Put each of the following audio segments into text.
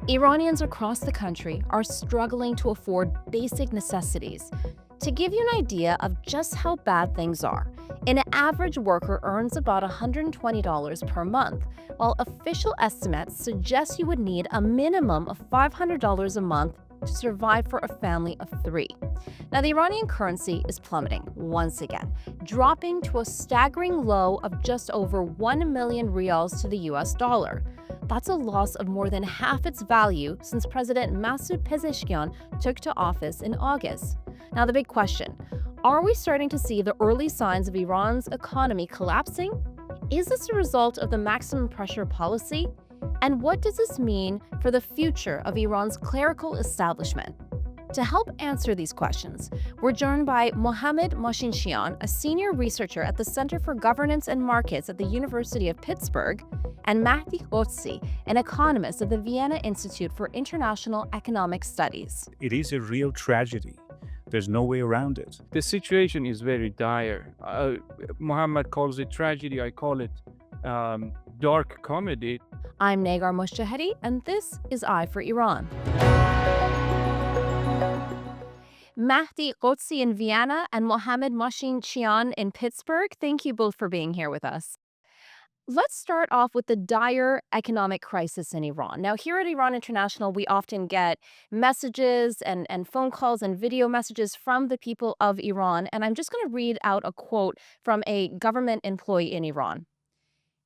Iranians across the country are struggling to afford basic necessities. To give you an idea of just how bad things are, an average worker earns about $120 per month, while official estimates suggest you would need a minimum of $500 a month to survive for a family of three. Now, the Iranian currency is plummeting once again, dropping to a staggering low of just over 1 million rials to the US dollar. That's a loss of more than half its value since President Masoud Pezeshkian took to office in August. Now, the big question, are we starting to see the early signs of Iran's economy collapsing? Is this a result of the maximum pressure policy? And what does this mean for the future of Iran's clerical establishment? To help answer these questions, we're joined by Mohamad Machine Chian, a senior researcher at the Center for Governance and Markets at the University of Pittsburgh, and Mahdi Ghodsi, an economist at the Vienna Institute for International Economic Studies. It is a real tragedy. There's no way around it. The situation is very dire. Muhammad calls it tragedy. I call it dark comedy. I'm Negar Moshahedi, and this is Eye for Iran. Mahdi Ghodsi in Vienna and Mohamad Machine Chian in Pittsburgh, thank you both for being here with us. Let's start off with the dire economic crisis in Iran. Now, here at Iran International, we often get messages and phone calls and video messages from the people of Iran. And I'm just going to read out a quote from a government employee in Iran.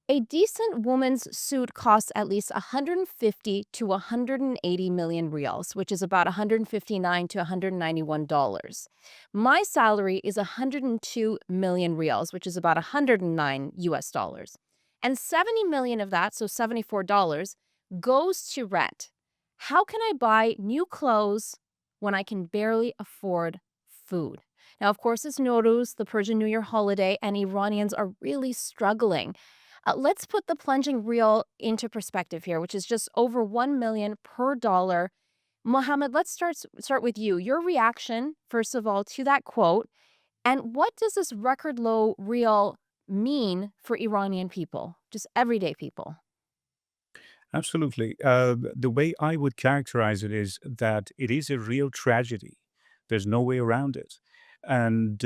A decent woman's suit costs at least 150 to 180 million rials, which is about 159 to 191 dollars. My salary is 102 million rials, which is about 109 US dollars. And 70 million of that, so $74, goes to rent. How can I buy new clothes when I can barely afford food? Now, of course, it's Nowruz, the Persian New Year holiday, and Iranians are really struggling. Let's put the plunging rial into perspective here, which is just over 1 million per dollar. Mohamad, let's start with you. Your reaction, first of all, to that quote, and what does this record low rial mean for Iranian people, just everyday people? Absolutely. The way I would characterize it is that it is a real tragedy. There's no way around it. And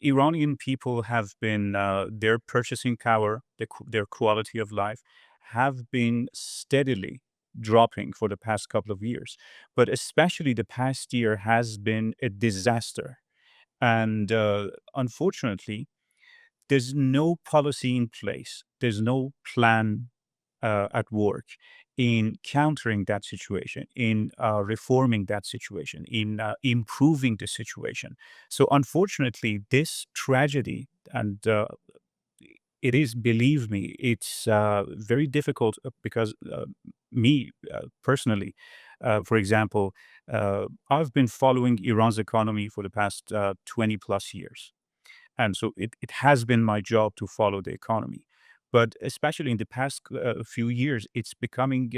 Iranian people have been, their purchasing power, their quality of life have been steadily dropping for the past couple of years. But especially the past year has been a disaster. And unfortunately, there's no policy in place. There's no plan at work in countering that situation, in reforming that situation, in improving the situation. So, unfortunately, this tragedy, and it is, believe me, it's very difficult because me personally, for example, I've been following Iran's economy for the past 20 plus years. And so it has been my job to follow the economy. But especially in the past few years, it's becoming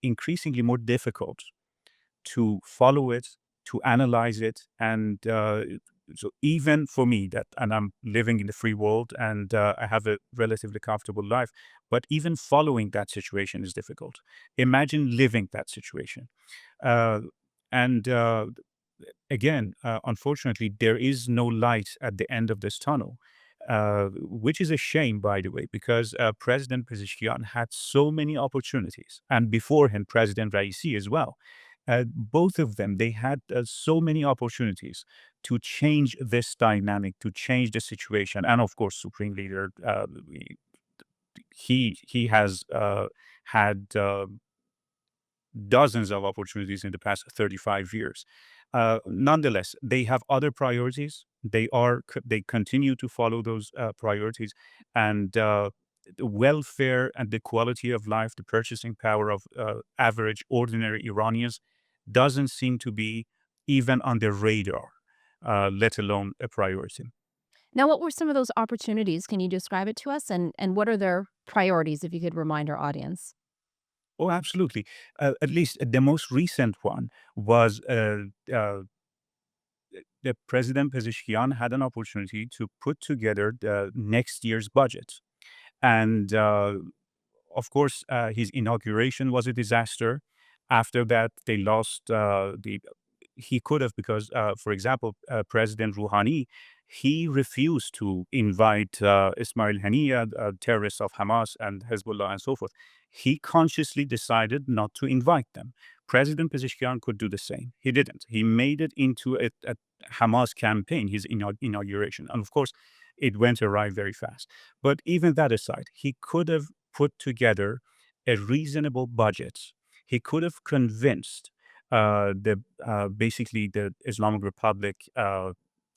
increasingly more difficult to follow it, to analyze it. And so even for me, and I'm living in the free world and I have a relatively comfortable life, but even following that situation is difficult. Imagine living that situation. Uh, and Again, unfortunately, there is no light at the end of this tunnel, which is a shame, by the way, because President Pezeshkian had so many opportunities, and before him, President Raisi as well. Both of them, they had so many opportunities to change this dynamic, to change the situation, and of course, Supreme Leader, he has had dozens of opportunities in the past 35 years. Nonetheless, they have other priorities. They continue to follow those priorities, and the welfare and the quality of life, the purchasing power of average, ordinary Iranians doesn't seem to be even on their radar, let alone a priority. Now, what were some of those opportunities? Can you describe it to us? And what are their priorities, if you could remind our audience? Oh, absolutely. At least the most recent one was the President Pezeshkian had an opportunity to put together the next year's budget. And of course, his inauguration was a disaster. After that, they lost the he could have because, for example, President Rouhani, he refused to invite Ismail Haniyeh, terrorists of Hamas and Hezbollah and so forth. He consciously decided not to invite them. President Pezeshkian could do the same. He didn't. He made it into a Hamas campaign, his inauguration. And of course, it went awry very fast. But even that aside, he could have put together a reasonable budget. He could have convinced the basically the Islamic Republic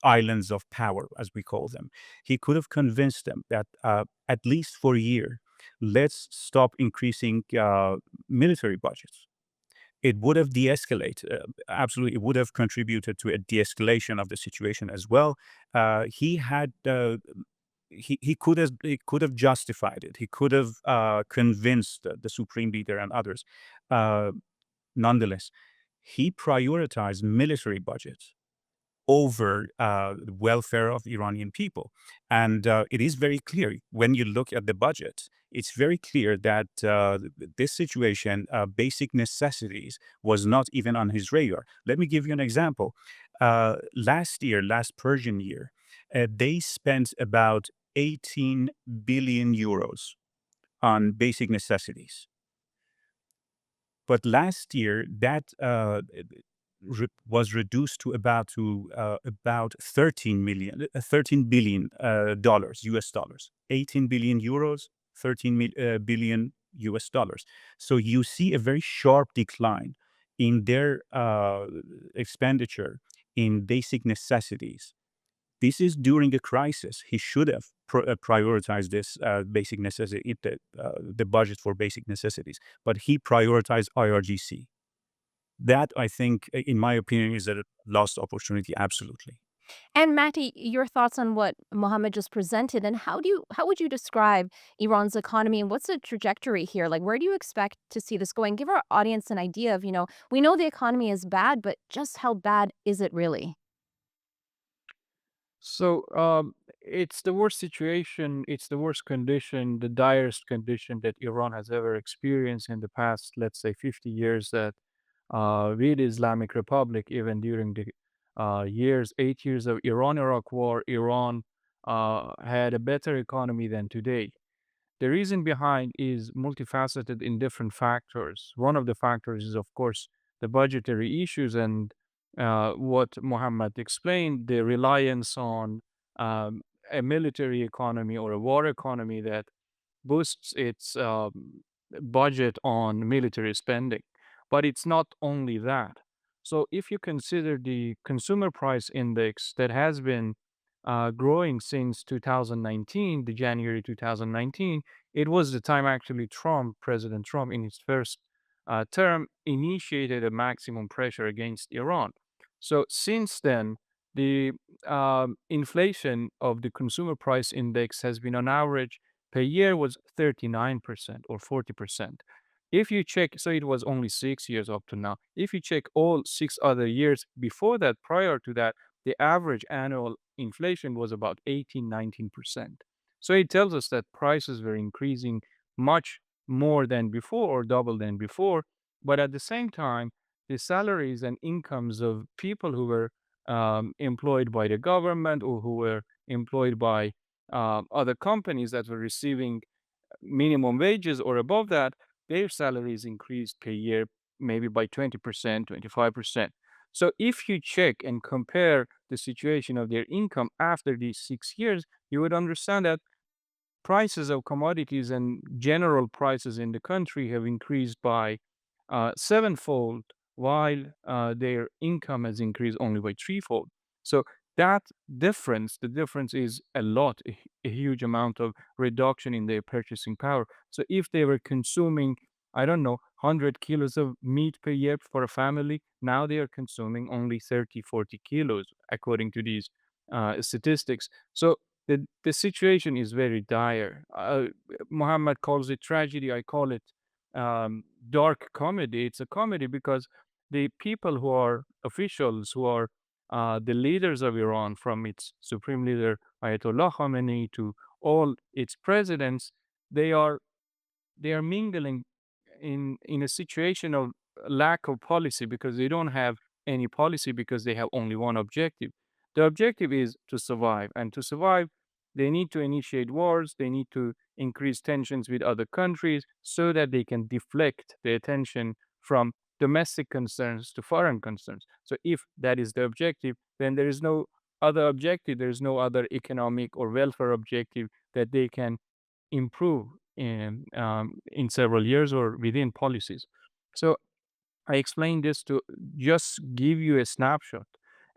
islands of power, as we call them. He could have convinced them that at least for a year, let's stop increasing military budgets. It would have de-escalated. Absolutely, it would have contributed to a de-escalation of the situation as well. He had. He could have justified it. He could have convinced the supreme leader and others. Uh, Nonetheless, he prioritized military budgets over the welfare of the Iranian people. And it is very clear when you look at the budget, it's very clear that this situation, basic necessities, was not even on his radar. Let me give you an example. Last year, last Persian year, they spent about 18 billion euros on basic necessities. But last year, that was reduced to about 13 billion dollars, US dollars, 18 billion euros, billion US dollars. So you see a very sharp decline in their expenditure in basic necessities. This is during a crisis. He should have prioritized this basic necessity, the budget for basic necessities, but he prioritized IRGC. That, I think, in my opinion, is a lost opportunity. Absolutely. And Matti, your thoughts on what Mohammed just presented, and how would you describe Iran's economy and what's the trajectory here? Like, where do you expect to see this going? Give our audience an idea of, we know the economy is bad, but just how bad is it really? So it's the worst situation, it's the worst condition, the direst condition that Iran has ever experienced in the past, let's say 50 years that with Islamic Republic, even during the 8 years of Iran-Iraq war, Iran had a better economy than today. The reason behind is multifaceted in different factors. One of the factors is, of course, the budgetary issues and what Muhammad explained, the reliance on a military economy or a war economy that boosts its budget on military spending. But it's not only that. So if you consider the consumer price index that has been growing since 2019, the January 2019, it was the time actually President Trump, in his first term, initiated a maximum pressure against Iran. So since then, the inflation of the consumer price index has been on average per year was 39% or 40%. If you check, so it was only 6 years up to now. If you check all 6 other years before that, prior to that, the average annual inflation was about 18, 19%. So it tells us that prices were increasing much more than before or double than before. But at the same time, the salaries and incomes of people who were employed by the government or who were employed by other companies that were receiving minimum wages or above that, their salaries increased per year maybe by 20%, 25%. So if you check and compare the situation of their income after these 6 years, you would understand that prices of commodities and general prices in the country have increased by sevenfold, while their income has increased only by threefold. So that the difference is a lot, a huge amount of reduction in their purchasing power. So if they were consuming, I don't know, 100 kilos of meat per year for a family, now they are consuming only 30, 40 kilos, according to these statistics. So the situation is very dire. Muhammad calls it tragedy. I call it dark comedy. It's a comedy because the people who are officials, who are the leaders of Iran, from its supreme leader Ayatollah Khamenei to all its presidents, they are they are mingling in a situation of lack of policy because they don't have any policy because they have only one objective. The objective is to survive, and to survive, they need to initiate wars. They need to increase tensions with other countries so that they can deflect the attention from domestic concerns to foreign concerns. So if that is the objective, then there is no other objective. There is no other economic or welfare objective that they can improve in several years or within policies. So I explained this to just give you a snapshot.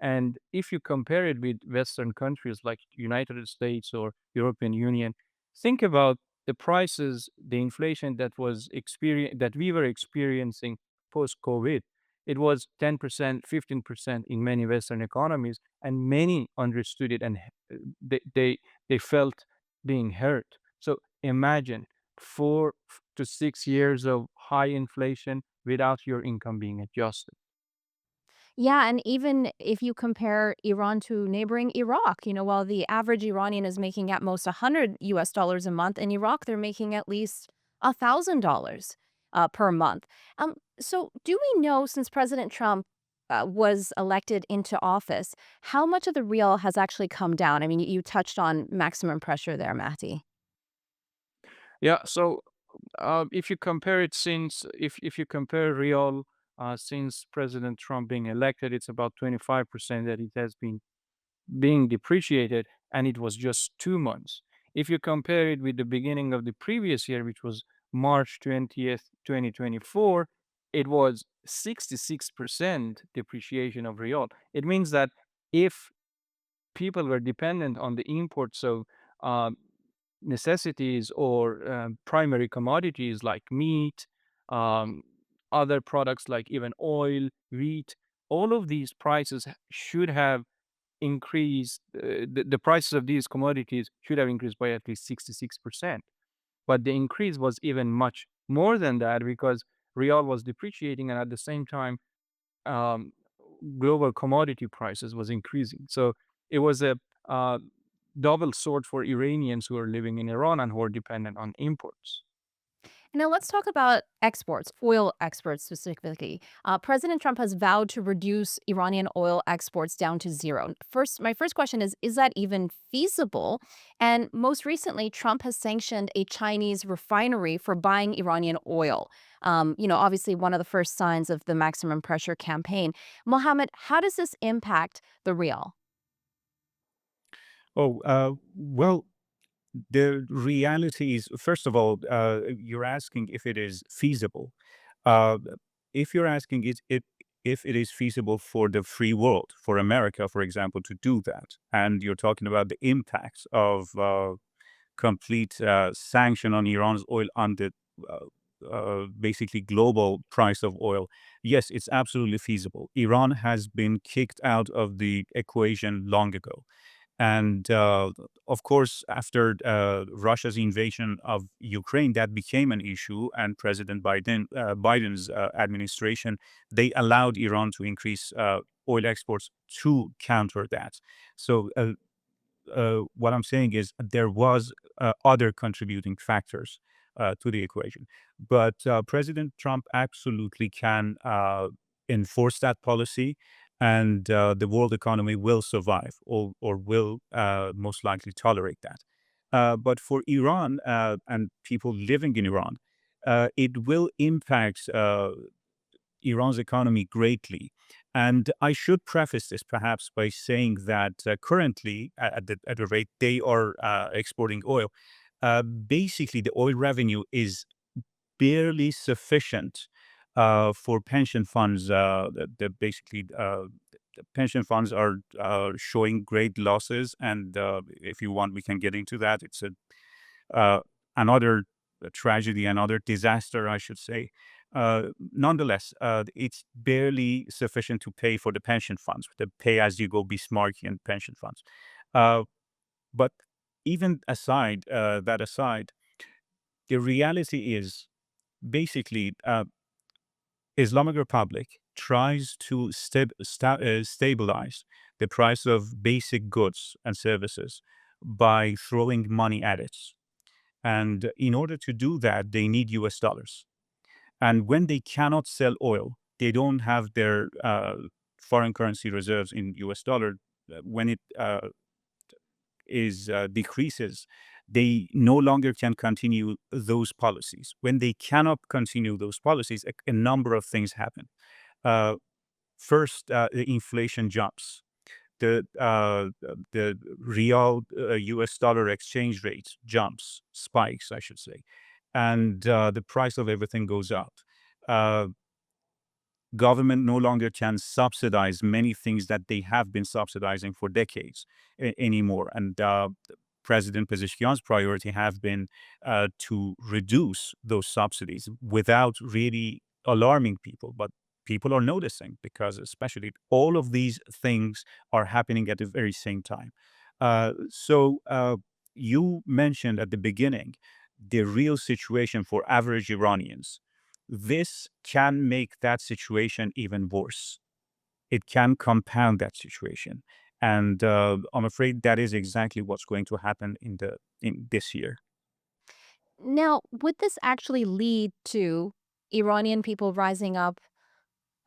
And if you compare it with Western countries like United States or European Union, think about the prices, the inflation that we were experiencing post COVID. It was 10%, 15% in many Western economies, and many understood it, and they felt being hurt. So imagine 4 to 6 years of high inflation without your income being adjusted. Yeah, and even if you compare Iran to neighboring Iraq, while the average Iranian is making at most $100 a month, in Iraq they're making at least $1,000 per month. So do we know, since President Trump was elected into office, how much of the real has actually come down? I mean, you touched on maximum pressure there, Matty. Yeah, so if you compare it since if you compare real since President Trump being elected, it's about 25% that it has been being depreciated, and it was just 2 months. If you compare it with the beginning of the previous year, which was March 20th, 2024, it was 66% depreciation of real. It means that if people were dependent on the imports of uh, necessities or primary commodities like meat, um, other products like even oil, wheat, all of these prices should have increased. The prices of these commodities should have increased by at least 66%. But the increase was even much more than that because real was depreciating, and at the same time, um, global commodity prices was increasing. So it was a uh, double sword for Iranians who are living in Iran and who are dependent on imports. Now, let's talk about exports, oil exports specifically. President Trump has vowed to reduce Iranian oil exports down to zero. My first question is that even feasible? And most recently, Trump has sanctioned a Chinese refinery for buying Iranian oil. Obviously, one of the first signs of the maximum pressure campaign. Mohammed, how does this impact the real? Well, the reality is, first of all, you're asking if it is feasible. Uh, if you're asking if it is feasible for the free world, for America, for example, to do that, and you're talking about the impacts of complete sanction on Iran's oil on the basically global price of oil, yes, it's absolutely feasible. Iran has been kicked out of the equation long ago. And of course, after Russia's invasion of Ukraine, that became an issue. And President Biden's administration, they allowed Iran to increase oil exports to counter that. So what I'm saying is there was other contributing factors to the equation, but President Trump absolutely can enforce that policy, and the world economy will survive or will most likely tolerate that. But for Iran and people living in Iran, it will impact Iran's economy greatly. And I should preface this perhaps by saying that currently, at the rate they are exporting oil, basically the oil revenue is barely sufficient for pension funds. Basically, the pension funds are showing great losses. And if you want, we can get into that. It's uh, another tragedy, another disaster, I should say. Nonetheless, it's barely sufficient to pay for the pension funds, the pay-as-you-go Bismarckian pension funds. Uh, but even that aside, the reality is basically Islamic Republic tries to stabilize the price of basic goods and services by throwing money at it. And in order to do that, they need US dollars. And when they cannot sell oil, they don't have their foreign currency reserves in US dollar. When it is decreases, they no longer can continue those policies. When they cannot continue those policies, a number of things happen. Uh, First, the inflation jumps. The real U.S. dollar exchange rate jumps, spikes, I should say, and the price of everything goes up. Uh, Government no longer can subsidize many things that they have been subsidizing for decades anymore. And President Pezeshkian's priority have been to reduce those subsidies without really alarming people. But people are noticing because especially all of these things are happening at the very same time. So you mentioned at the beginning the real situation for average Iranians. This can make that situation even worse. It can compound that situation, and I'm afraid that is exactly what's going to happen in this year. Now, would this actually lead to Iranian people rising up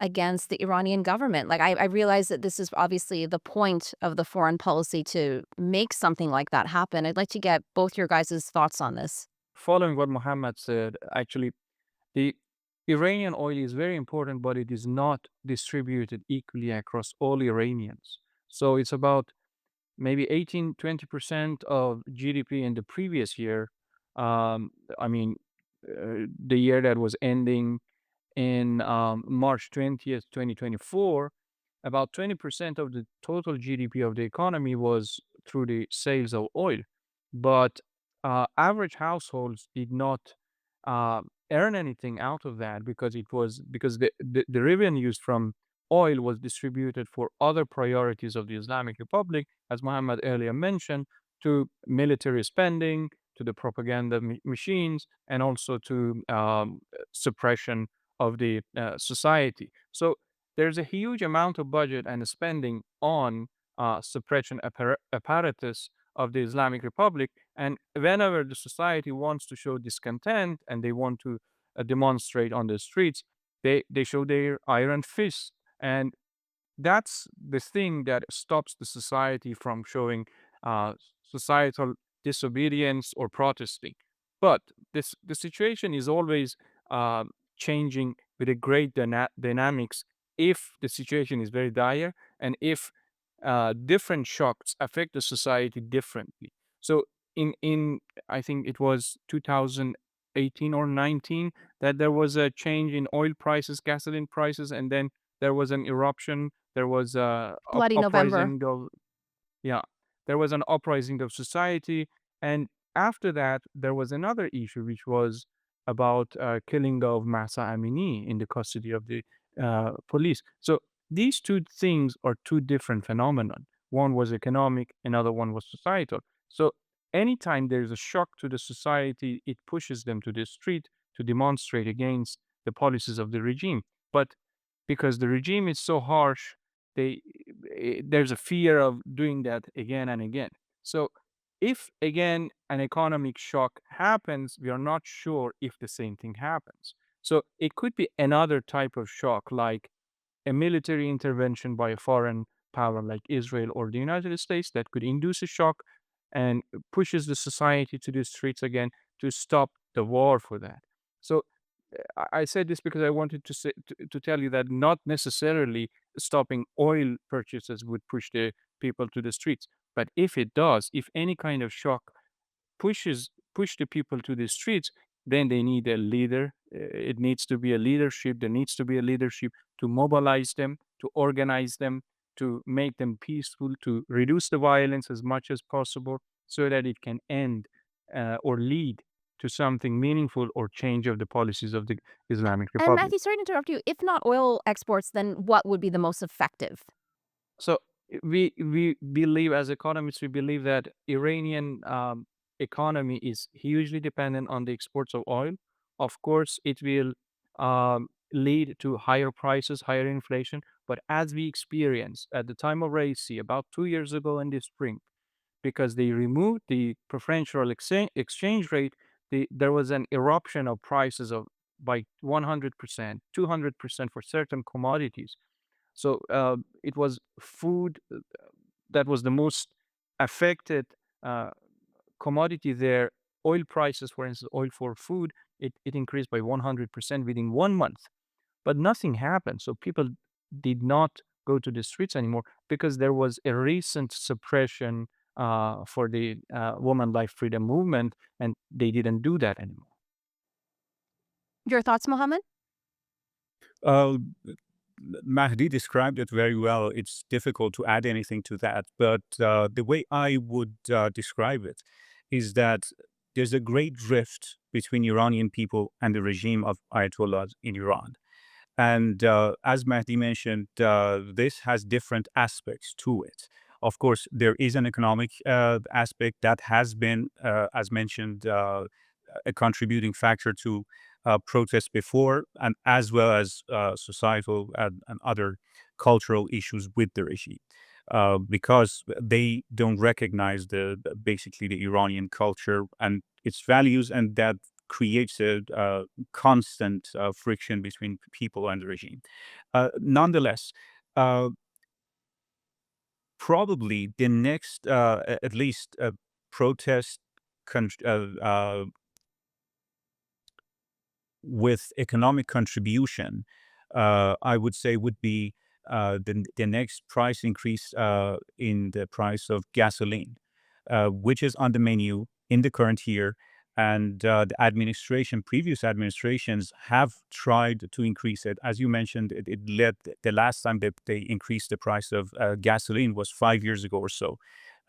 against the Iranian government? Like, I realize that this is obviously the point of the foreign policy to make something like that happen. I'd like to get both your guys' thoughts on this. Following what Mohammed said, actually, the Iranian oil is very important, but it is not distributed equally across all Iranians. So it's about maybe 18-20% of GDP in the previous year. Um, I mean, the year that was ending in March 20th, 2024, about 20% of the total GDP of the economy was through the sales of oil. But average households did not earn anything out of that because the revenues from oil was distributed for other priorities of the Islamic Republic, as Muhammad earlier mentioned, to military spending, to the propaganda machines, and also to suppression of the society. So there's a huge amount of budget and spending on suppression apparatus of the Islamic Republic. And whenever the society wants to show discontent and they want to demonstrate on the streets, they show their iron fist. And that's the thing that stops the society from showing uh, societal disobedience or protesting. But the situation is always uh, changing with a great dynamics if the situation is very dire and if different shocks affect the society differently. So in I think it was 2018 or 19 that there was a change in oil prices, gasoline prices, and then there was an eruption. There was a Bloody November. uprising of yeah, there was an uprising of society, and after that, there was another issue which was about killing of Masa Amini in the custody of the police. So these two things are two different phenomenon. One was economic, another one was societal. So anytime there's a shock to the society, it pushes them to the street to demonstrate against the policies of the regime. But because the regime is so harsh, they there's a fear of doing that again and again. So if again an economic shock happens, we are not sure if the same thing happens. So it could be another type of shock, like a military intervention by a foreign power like Israel or the United States that could induce a shock and pushes the society to the streets again to stop the war for that. So I said this because I wanted to tell you that not necessarily stopping oil purchases would push the people to the streets. But if it does, if any kind of shock push the people to the streets, then they need a leader. It needs to be a leadership. There needs to be a leadership to mobilize them, to organize them, to make them peaceful, to reduce the violence as much as possible, so that it can end or lead to something meaningful or change of the policies of the Islamic And Republic. Matthew, sorry to interrupt you. If not oil exports, then what would be the most effective? So we believe as economists, we believe that Iranian economy is hugely dependent on the exports of oil. Of course, it will lead to higher prices, higher inflation. But as we experienced at the time of Raisi about 2 years ago in the spring, because they removed the preferential exchange rate, there was an eruption of prices of by 100%, 200% for certain commodities. So it was food that was the most affected uh, commodity there. Oil prices, for instance, oil for food, it increased by 100% within 1 month. But nothing happened. So people did not go to the streets anymore because there was a recent suppression for the woman life freedom movement, and they didn't do that anymore. Your thoughts, Mohammed? Uh, Mahdi described it very well. It's difficult to add anything to that. But the way I would describe it is that there's a great rift between Iranian people and the regime of Ayatollahs in Iran. And as Mahdi mentioned, this has different aspects to it. Of course, there is an economic aspect that has been, as mentioned, a contributing factor to protests before, and as well as societal and other cultural issues with the regime. Because they don't recognize basically the Iranian culture and its values, and that creates a constant friction between people and the regime. Nonetheless, uh, probably the next, at least, protest con- with economic contribution, I would say would be the next price increase in the price of gasoline, which is on the menu in the current year. And previous administrations have tried to increase it. As you mentioned, it led the last time that they increased the price of gasoline was 5 years ago or so.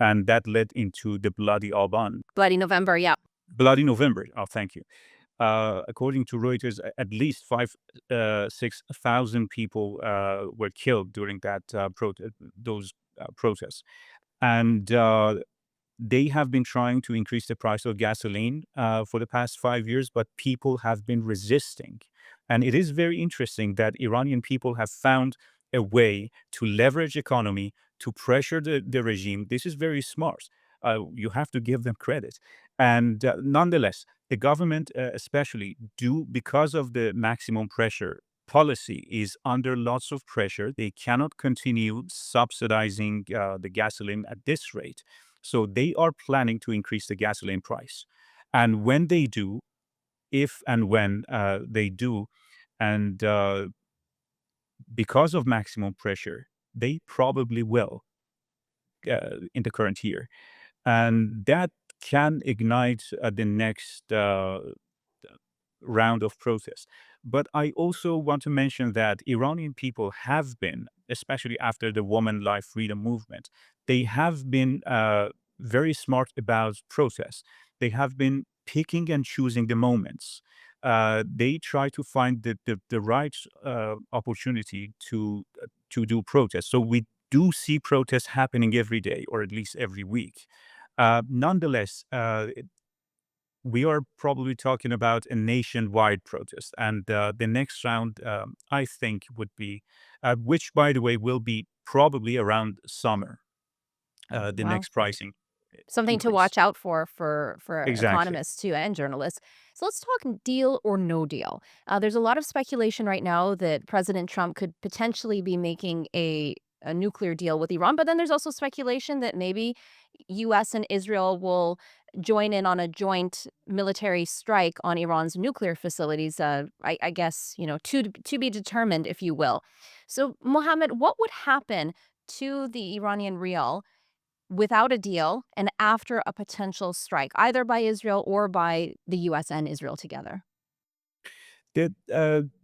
And that led into the Bloody Alban. Bloody November, yeah. Bloody November. Oh, thank you. According to Reuters, at least 6,000 people were killed during those protests. And they have been trying to increase the price of gasoline for the past 5 years, but people have been resisting. And it is very interesting that Iranian people have found a way to leverage economy to pressure the regime. This is very smart. You have to give them credit. And nonetheless, the government, especially, because of the maximum pressure policy, is under lots of pressure. They cannot continue subsidizing the gasoline at this rate. So they are planning to increase the gasoline price. And when they do, if and when they do, and because of maximum pressure, they probably will in the current year. And that can ignite the next round of protests. But I also want to mention that Iranian people have been, especially after the woman life freedom movement, they have been very smart about protests. They have been picking and choosing the moments. They try to find the right opportunity to do protests. So we do see protests happening every day, or at least every week. Nonetheless, we are probably talking about a nationwide protest. And the next round, I think, would be, which, by the way, will be probably around summer, the Wow. next pricing Something to increase. watch out for Exactly. economists too and journalists. So let's talk deal or no deal. There's a lot of speculation right now that President Trump could potentially be making a nuclear deal with Iran, but then there's also speculation that maybe U.S. and Israel will join in on a joint military strike on Iran's nuclear facilities. I guess to be determined, if you will. So, Mohammed, what would happen to the Iranian rial without a deal and after a potential strike, either by Israel or by the US and Israel together? The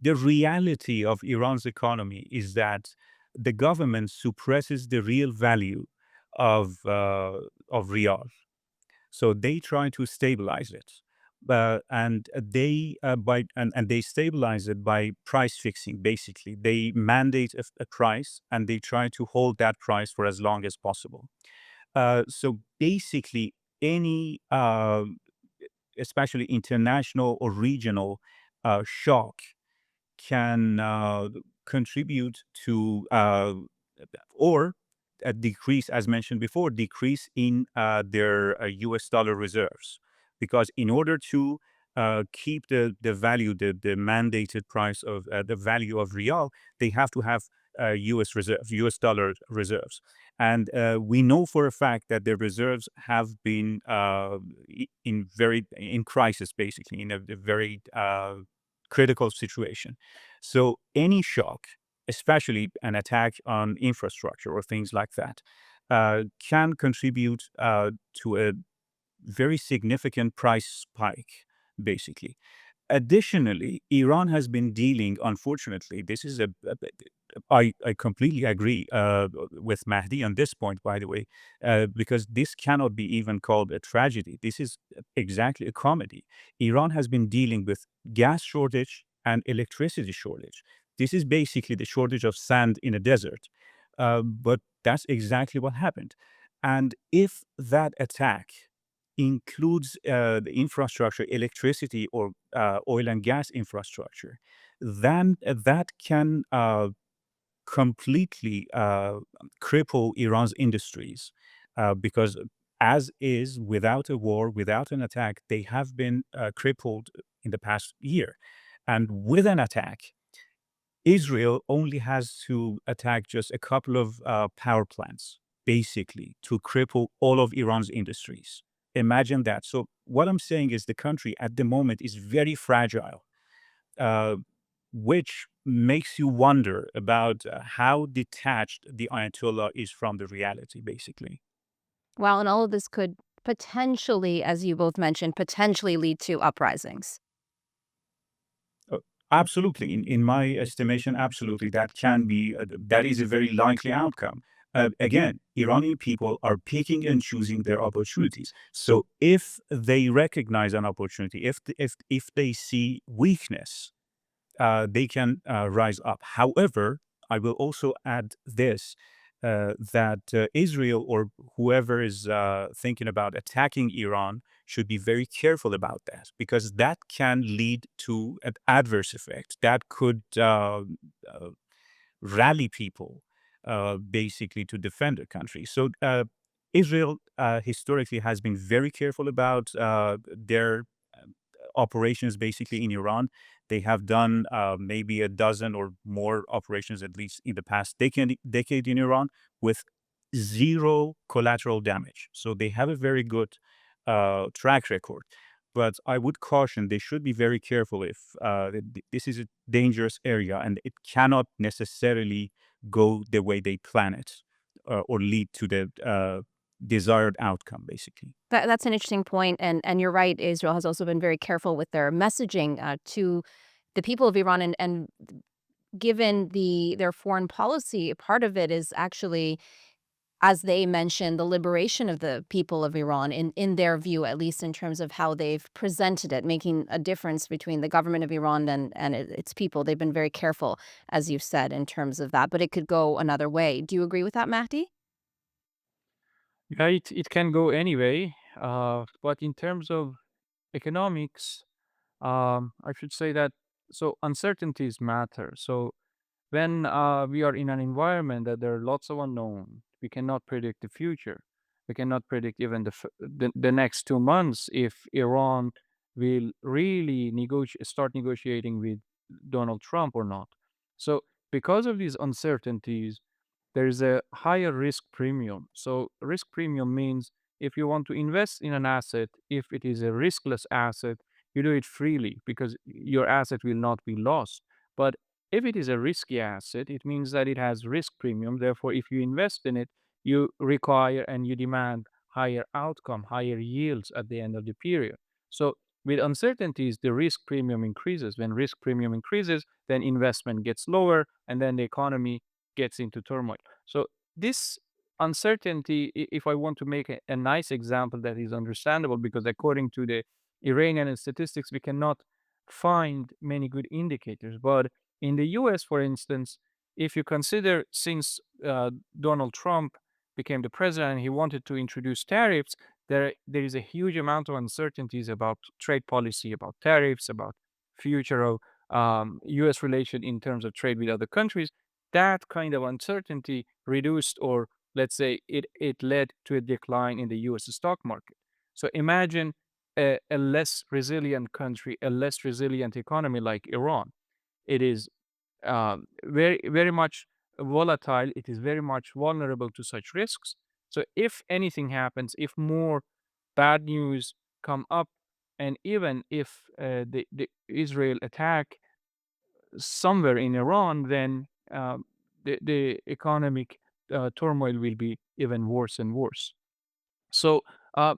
reality of Iran's economy is that the government suppresses the real value of rial. So they try to stabilize it, and they stabilize it by price fixing. Basically, they mandate a price, and they try to hold that price for as long as possible. So basically, any, especially international or regional, shock can contribute to or a decrease, as mentioned before, decrease in their US dollar reserves, because in order to keep the value, the mandated price of the value of real, they have to have U.S. reserves, U.S. dollar reserves, and we know for a fact that the reserves have been in crisis, basically in a very critical situation. So any shock, especially an attack on infrastructure or things like that, can contribute to a very significant price spike, basically. Additionally, Iran has been dealing, unfortunately, this is I completely agree with Mahdi on this point, by the way, because this cannot be even called a tragedy. This is exactly a comedy. Iran has been dealing with gas shortage and electricity shortage. This is basically the shortage of sand in a desert. But that's exactly what happened. And if that attack includes the infrastructure, electricity, or oil and gas infrastructure, then that can completely cripple Iran's industries because, as is, without a war, without an attack, they have been crippled in the past year. And with an attack, Israel only has to attack just a couple of power plants, basically, to cripple all of Iran's industries. Imagine that. So, what I'm saying is the country at the moment is very fragile, uh, which makes you wonder about how detached the Ayatollah is from the reality, basically. Well, and all of this could potentially, as you both mentioned, potentially lead to uprisings. Uh, Absolutely. In my estimation, absolutely, that can be, that is a very likely outcome. Again, Iranian people are picking and choosing their opportunities. So if they recognize an opportunity, if they see weakness, they can rise up. However, I will also add this that Israel or whoever is thinking about attacking Iran should be very careful about that because that can lead to an adverse effect that could rally people basically to defend their country. So Israel historically has been very careful about their operations basically in Iran. They have done maybe a dozen or more operations at least in the past decade in Iran with zero collateral damage. So they have a very good track record. But I would caution they should be very careful if this is a dangerous area and it cannot necessarily go the way they plan it or lead to the desired outcome, basically. That's an interesting point, and you're right. Israel has also been very careful with their messaging to the people of Iran, and given their foreign policy, part of it is actually, as they mentioned, the liberation of the people of Iran in their view, at least in terms of how they've presented it, making a difference between the government of Iran and its people. They've been very careful, as you've said, in terms of that, but it could go another way. Do you agree with that, Mahdi? Yeah, it can go anyway. But in terms of economics, I should say that so uncertainties matter. So when we are in an environment that there are lots of unknown, we cannot predict the future. We cannot predict even the next 2 months if Iran will really start negotiating with Donald Trump or not. So because of these uncertainties, there is a higher risk premium. So risk premium means if you want to invest in an asset, if it is a riskless asset, you do it freely because your asset will not be lost. But if it is a risky asset, it means that it has risk premium. Therefore, if you invest in it, you require and you demand higher outcome, higher yields at the end of the period. So with uncertainties, the risk premium increases. When risk premium increases, then investment gets lower and then the economy gets into turmoil. So this uncertainty, if I want to make a nice example that is understandable, because according to the Iranian statistics, we cannot find many good indicators. But in the US, for instance, if you consider since Donald Trump became the president, he wanted to introduce tariffs. There is a huge amount of uncertainties about trade policy, about tariffs, about future of U.S. relation in terms of trade with other countries. That kind of uncertainty reduced, or let's say, it led to a decline in the U.S. stock market. So imagine a less resilient country, a less resilient economy like Iran. It is very much volatile. It is very much vulnerable to such risks. So if anything happens, if more bad news come up, and even if the Israel attack somewhere in Iran, then the economic turmoil will be even worse and worse. So uh,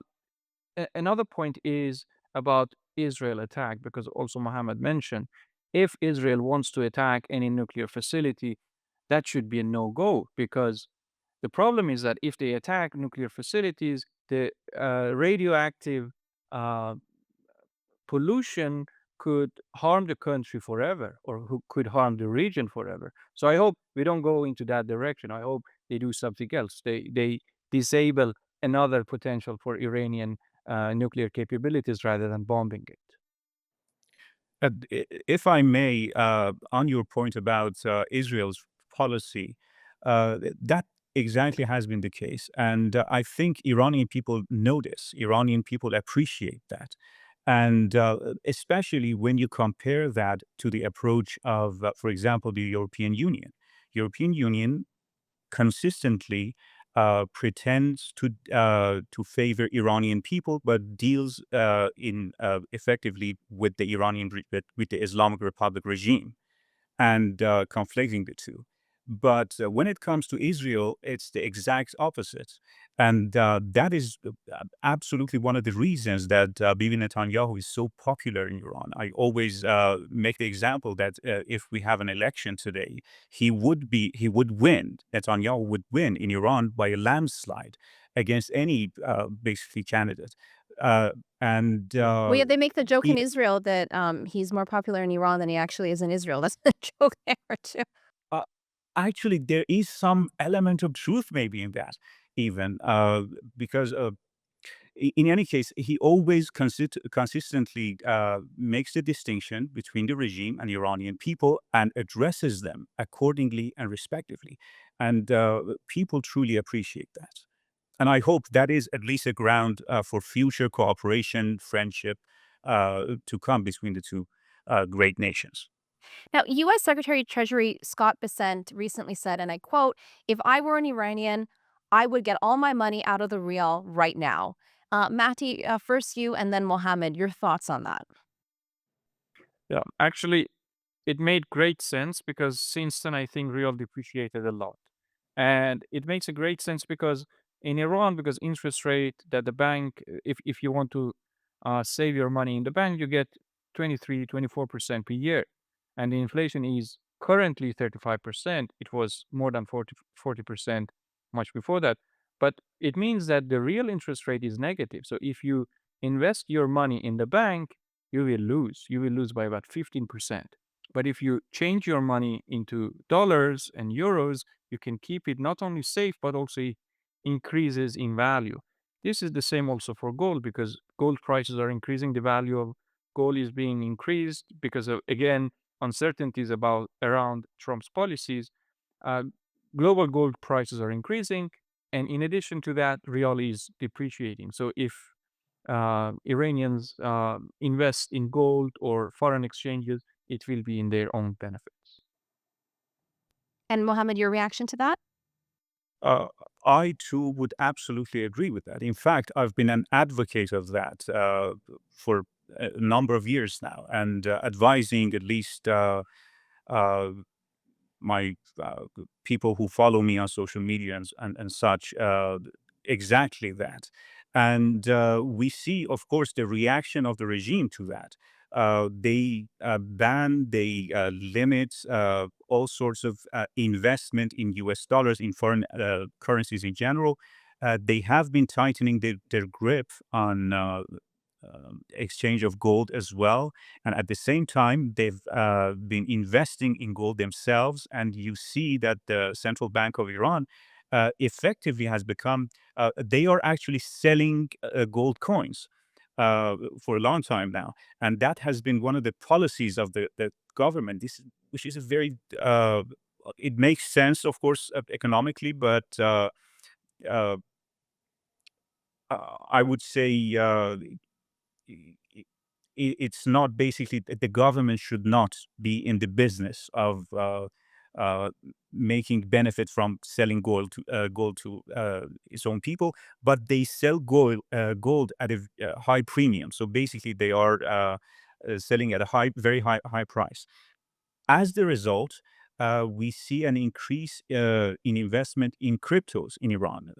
another point is about Israel attack, because also Mohammed mentioned, if Israel wants to attack any nuclear facility, that should be a no-go, because the problem is that if they attack nuclear facilities, the radioactive uh, pollution could harm the country forever, or who could harm the region forever. So I hope we don't go into that direction. I hope they do something else. They disable another potential for Iranian nuclear capabilities rather than bombing it. If I may, on your point about Israel's policy, that exactly has been the case. And I think Iranian people know this. Iranian people appreciate that. And especially when you compare that to the approach of, for example, the European Union. European Union consistently pretends to favor Iranian people, but deals in effectively with the with the Islamic Republic regime and conflating the two. But when it comes to Israel, it's the exact opposite. And that is absolutely one of the reasons that Bibi Netanyahu is so popular in Iran. I always make the example that if we have an election today, he would win, Netanyahu would win in Iran by a landslide against any basically candidate. Uh, and Well, yeah, they make the joke in e- Israel that he's more popular in Iran than he actually is in Israel. That's the joke there too. uh, Actually, there is some element of truth maybe in that, even because in any case, he always consistently makes the distinction between the regime and Iranian people and addresses them accordingly and respectively. And people truly appreciate that. And I hope that is at least a ground for future cooperation, friendship to come between the two great nations. Now, U.S. Secretary of Treasury Scott Bessent recently said, and I quote, "If I were an Iranian, I would get all my money out of the real right now." Mati, first you and then Mohammed, your thoughts on that? Yeah, actually, it made great sense because since then I think real depreciated a lot. And it makes a great sense because in Iran, because interest rate that the bank, if you want to save your money in the bank, you get 23, 24% per year. And the inflation is currently 35%. It was more than 40% much before that. But it means that the real interest rate is negative. So if you invest your money in the bank, you will lose. You will lose by about 15%. But if you change your money into dollars and euros, you can keep it not only safe, but also increases in value. This is the same also for gold because gold prices are increasing. The value of gold is being increased because of, again, uncertainties about around Trump's policies. Uh, Global gold prices are increasing. And in addition to that, real is depreciating. So if Iranians invest in gold or foreign exchanges, it will be in their own benefits. And Mohammed, your reaction to that? Uh, I too would absolutely agree with that. In fact, I've been an advocate of that for a number of years now, and advising at least uh, my people who follow me on social media and such exactly that. And we see, of course, the reaction of the regime to that. They ban, they limit all sorts of investment in US dollars, in foreign currencies in general. They have been tightening their grip on exchange of gold as well. And at the same time, they've been investing in gold themselves. And you see that the Central Bank of Iran effectively has become, they are actually selling gold coins for a long time now. And that has been one of the policies of the government, which is a very, it makes sense, of course, economically, but uh, I would say i- i- it's not basically the government should not be in the business of uh, making benefit from selling gold to its own people, but they sell gold at a high premium. So basically, they are selling at a very high price. As the result, we see an increase in investment in cryptos in Iran.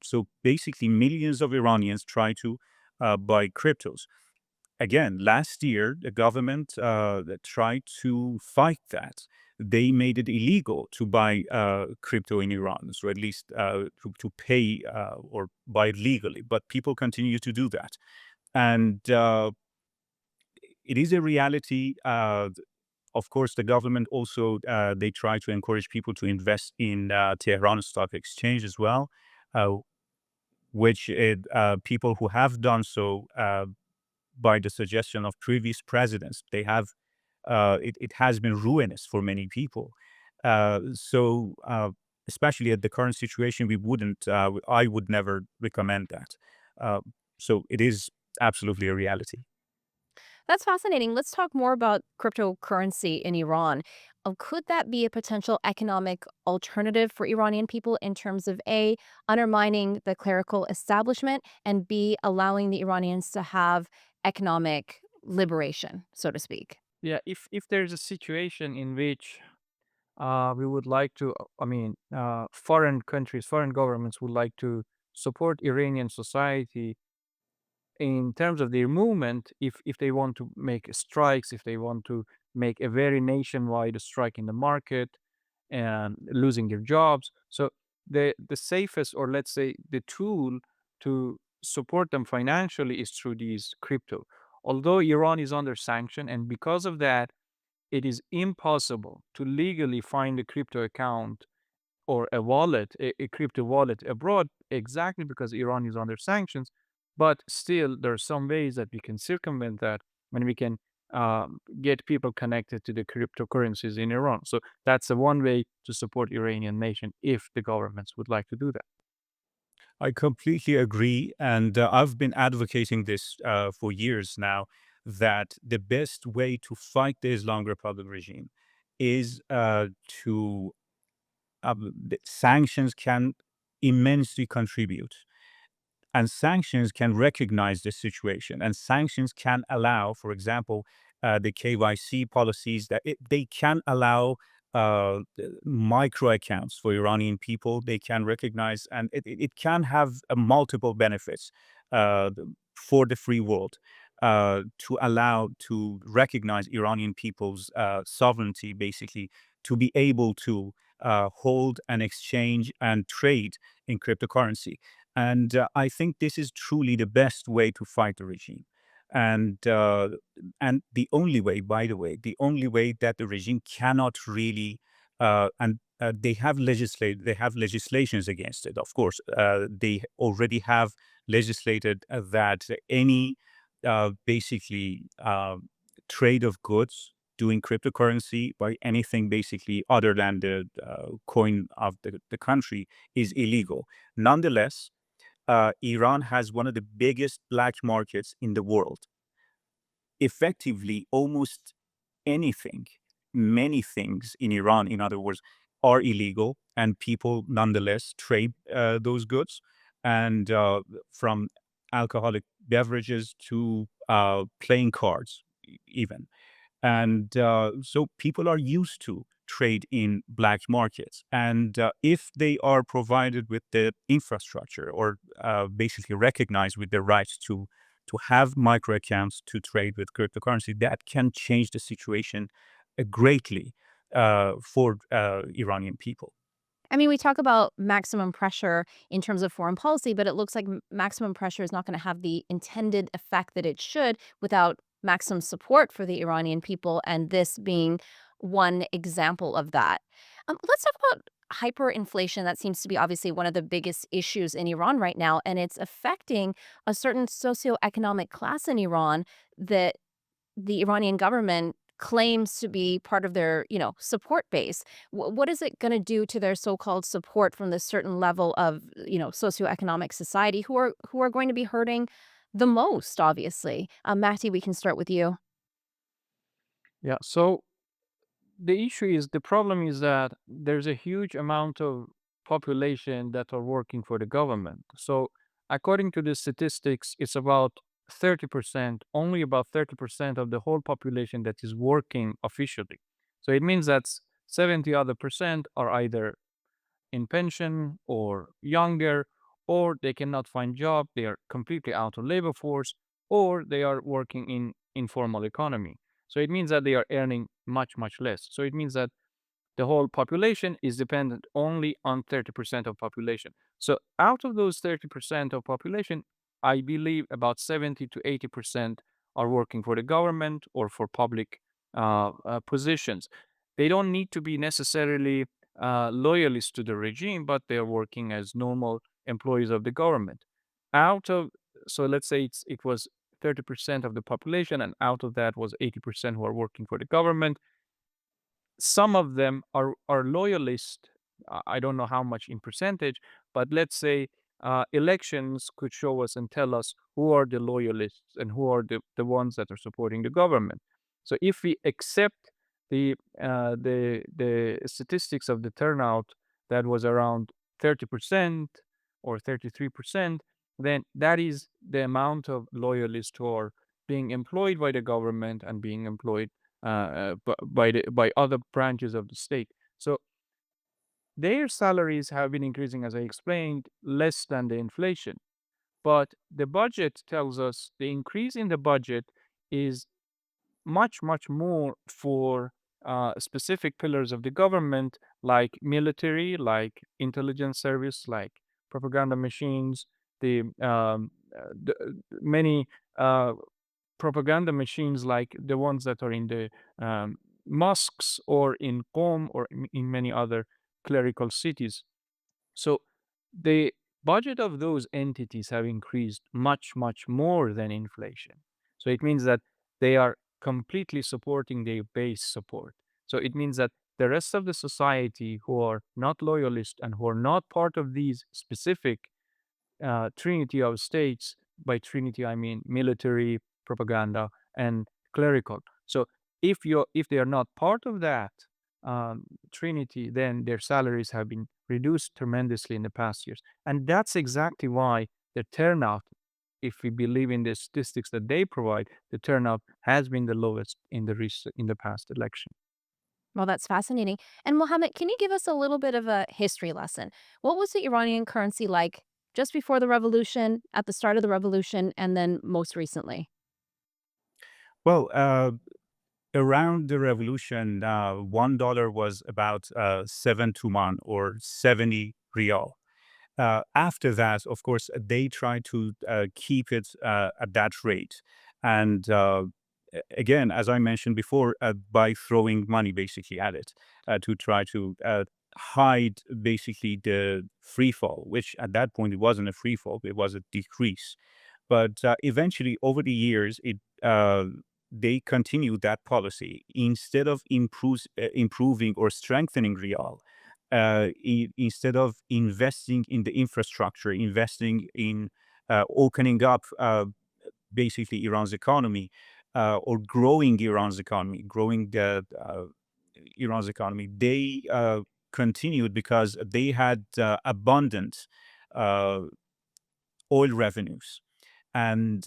So basically, millions of Iranians try to buy cryptos. Again, last year, the government that tried to fight that. They made it illegal to buy crypto in Iran, so at least to pay or buy it legally. But people continue to do that. And it is a reality. Of course, the government also they try to encourage people to invest in Tehran Stock Exchange as well, uh, which people who have done so by the suggestion of previous presidents, it has been ruinous for many people. So, especially at the current situation, we wouldn't. I would never recommend that. Uh, so it is absolutely a reality. That's fascinating. Let's talk more about cryptocurrency in Iran. Could that be a potential economic alternative for Iranian people in terms of A, undermining the clerical establishment, and B, allowing the Iranians to have economic liberation, so to speak? Yeah, if there's a situation in which we would like to, foreign countries, foreign governments would like to support Iranian society in terms of their movement, if they want to make strikes, if they want to make a very nationwide strike in the market and losing their jobs. So the safest, or let's say the tool to support them financially, is through these crypto. Although Iran is under sanction, and because of that, it is impossible to legally find a crypto account or a wallet, a crypto wallet abroad, exactly because Iran is under sanctions. But still, there are some ways that we can circumvent that when we can get people connected to the cryptocurrencies in Iran. So that's the one way to support Iranian nation if the governments would like to do that. I completely agree. And I've been advocating this for years now that the best way to fight the Islamic Republic regime is sanctions can immensely contribute, and sanctions can recognize this situation, and sanctions can allow, for example, the KYC policies that they can allow micro accounts for Iranian people. They can recognize, and it can have multiple benefits uh, for the free world, to allow to recognize Iranian people's sovereignty, basically to be able to hold and exchange and trade in cryptocurrency. And I think this is truly the best way to fight the regime. And the only way, by the way, the only way that the regime cannot really and they have legislations against it. Of course, they already have legislated that any basically trade of goods doing cryptocurrency by anything basically other than the coin of the country is illegal. Nonetheless, Iran has one of the biggest black markets in the world. Effectively, almost anything, many things in Iran, in other words, are illegal, and people nonetheless trade those goods. And from alcoholic beverages to playing cards, even. And so people are used to trade in black markets. And if they are provided with the infrastructure, or basically recognized with the rights to have micro accounts to trade with cryptocurrency, that can change the situation greatly for Iranian people. I mean, we talk about maximum pressure in terms of foreign policy, but it looks like maximum pressure is not going to have the intended effect that it should without maximum support for the Iranian people, and this being one example of that. Let's talk about hyperinflation. That seems to be obviously one of the biggest issues in Iran right now, and it's affecting a certain socioeconomic class in Iran that the Iranian government claims to be part of their, support base. What is it going to do to their so-called support from this certain level of, socioeconomic society who are going to be hurting the most, obviously. Mahdi, we can start with you. Yeah. So the problem is that there's a huge amount of population that are working for the government. So according to the statistics, it's about 30%, only about 30% of the whole population that is working officially. So it means that 70 other percent are either in pension or younger, or they cannot find job, they are completely out of labor force, or they are working in informal economy. So it means that they are earning much, much less. So it means that the whole population is dependent only on 30% of population. So out of those 30% of population, I believe about 70 to 80% are working for the government or for public positions. They don't need to be necessarily loyalists to the regime, but they are working as normal employees of the government. Out of so let's say it was 30% of the population, and out of that was 80% who are working for the government. Some of them are loyalist. I don't know how much in percentage, but let's say elections could show us and tell us who are the loyalists and who are the ones that are supporting the government. So if we accept the statistics of the turnout that was around 30% or 33%, then that is the amount of loyalists who are being employed by the government and being employed by other branches of the state. So their salaries have been increasing, as I explained, less than the inflation. But the budget tells us the increase in the budget is much, much more for specific pillars of the government, like military, like intelligence service, like propaganda machines, the many propaganda machines like the ones that are in the mosques or in Qom or in many other clerical cities. So the budget of those entities have increased much, much more than inflation. So it means that they are completely supporting their base support. So it means that the rest of the society who are not loyalist and who are not part of these specific trinity of states. By trinity, I mean military, propaganda, and clerical. So if they are not part of that trinity, then their salaries have been reduced tremendously in the past years, and that's exactly why the turnout, if we believe in the statistics that they provide, the turnout has been the lowest in the past election. Well, that's fascinating. And Mohammed, can you give us a little bit of a history lesson? What was the Iranian currency like just before the revolution, at the start of the revolution, and then most recently? Well, around the revolution, $1 was about 7 tuman or 70 rial. After that, of course, they tried to keep it at that rate. And again, as I mentioned before, by throwing money basically at it to try to hide basically the free fall, which at that point it wasn't a free fall, it was a decrease. But eventually, over the years, they continued that policy instead of improving or strengthening real. Instead of investing in the infrastructure, investing in opening up basically Iran's economy or growing Iran's economy, Iran's economy, they continued because they had abundant uh, oil revenues. And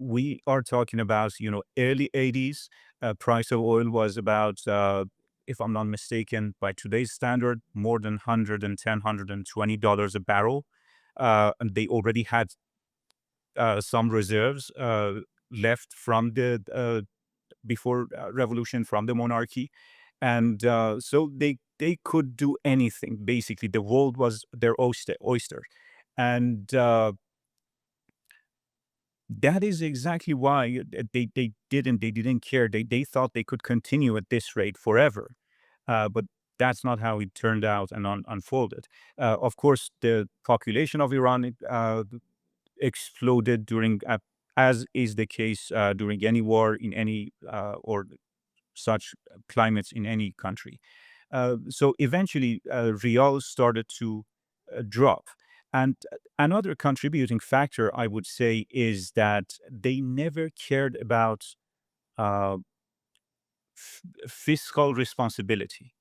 we are talking about, early 80s. Price of oil was about, if I'm not mistaken, by today's standard, more than 110, $120 a barrel. And they already had some reserves left from the before revolution from the monarchy, and so they could do anything. Basically, the world was their oyster, and that is exactly why they didn't care. They thought they could continue at this rate forever, but that's not how it turned out and unfolded. Of course, the population of Iran exploded during, as is the case during any war in any or such climates in any country. So eventually, Riyal started to drop. And another contributing factor, I would say, is that they never cared about uh, fiscal responsibility.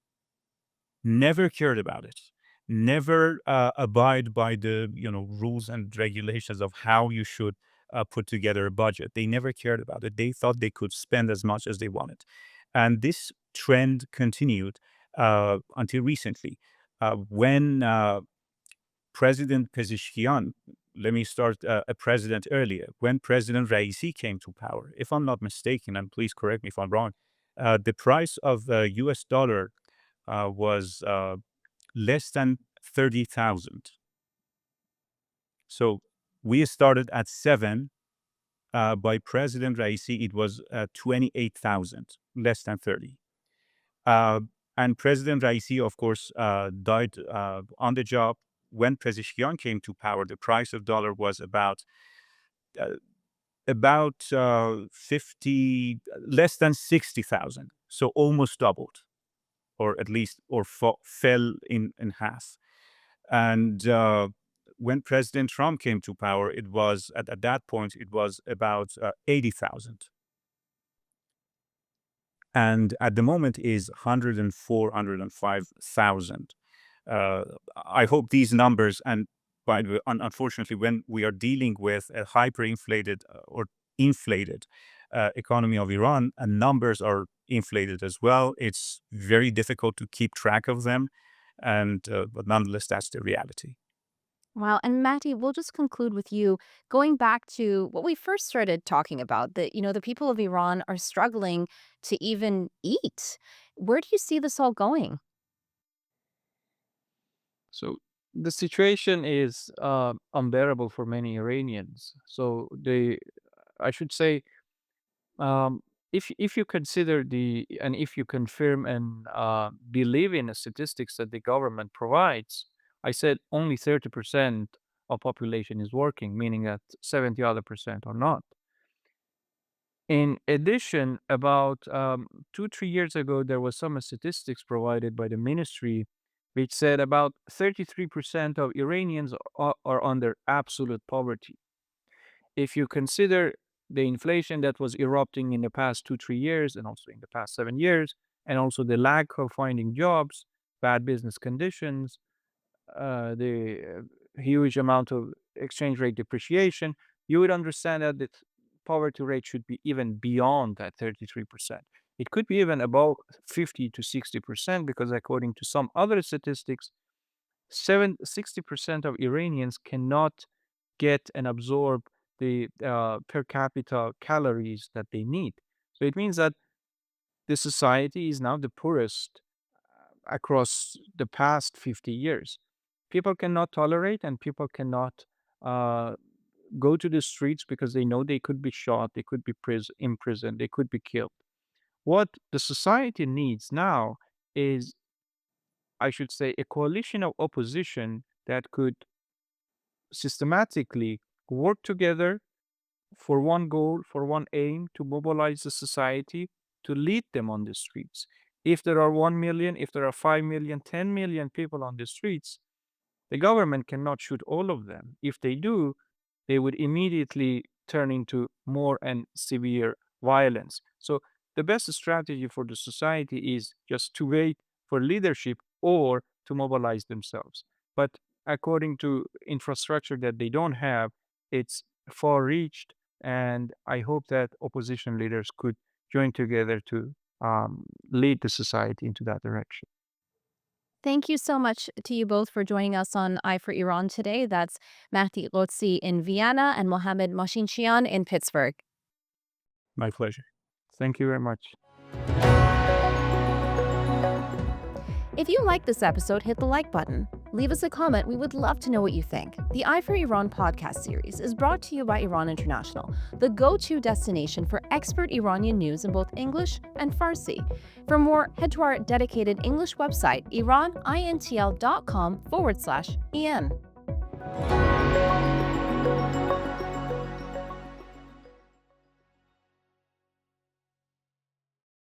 Never cared about it. Never abide by the rules and regulations of how you should put together a budget. They never cared about it. They thought they could spend as much as they wanted, and this trend continued until recently, when President Pezeshkian. Let me start a president earlier. When President Raisi came to power, if I'm not mistaken, and please correct me if I'm wrong, the price of the U.S. dollar was less than 30,000. So we started at 7. By President Raisi, it was 28,000, less than 30. Uh, and President Raisi, of course, died on the job. When Pezeshkian came to power, the price of dollar was uh, about 50, less than 60,000. So almost doubled, or at least, or fell in half. And when President Trump came to power, it was at that point it was about 80,000, and at the moment is 104, 105,000. Uh, I hope these numbers, and by the way, unfortunately, when we are dealing with a hyperinflated or inflated economy of Iran, and numbers are inflated as well, it's very difficult to keep track of them, and but nonetheless, that's the reality. Wow. And Matty, we'll just conclude with you going back to what we first started talking about, that, the people of Iran are struggling to even eat. Where do you see this all going? So the situation is unbearable for many Iranians. So I should say, um, if you consider and if you confirm and believe in the statistics that the government provides, I said only 30% of population is working, meaning that 70 other percent are not. In addition, about 2, 3 years ago, there was some statistics provided by the ministry, which said about 33% of Iranians are under absolute poverty. If you consider the inflation that was erupting in the past 2, 3 years, and also in the past 7 years, and also the lack of finding jobs, bad business conditions, the huge amount of exchange rate depreciation, you would understand that the poverty rate should be even beyond that 33%. It could be even above 50 to 60%, because according to some other statistics, 60% of Iranians cannot get and absorb the per capita calories that they need. So it means that the society is now the poorest across the past 50 years. People cannot tolerate, and people cannot uh, go to the streets because they know they could be shot, they could be imprisoned, they could be killed. What the society needs now is, I should say, a coalition of opposition that could systematically work together for one goal, for one aim, to mobilize the society, to lead them on the streets. If there are 1 million, if there are 5 million, 10 million people on the streets, the government cannot shoot all of them. If they do, they would immediately turn into more and severe violence. So the best strategy for the society is just to wait for leadership or to mobilize themselves. But according to infrastructure that they don't have, it's far reached. And I hope that opposition leaders could join together to lead the society into that direction. Thank you so much to you both for joining us on Eye for Iran today. That's Mahdi Ghodsi in Vienna and Mohamad Machine Chian in Pittsburgh. My pleasure. Thank you very much. If you like this episode, hit the like button. Leave us a comment. We would love to know what you think. The Eye for Iran podcast series is brought to you by Iran International, the go-to destination for expert Iranian news in both English and Farsi. For more, head to our dedicated English website, iranintl.com/en.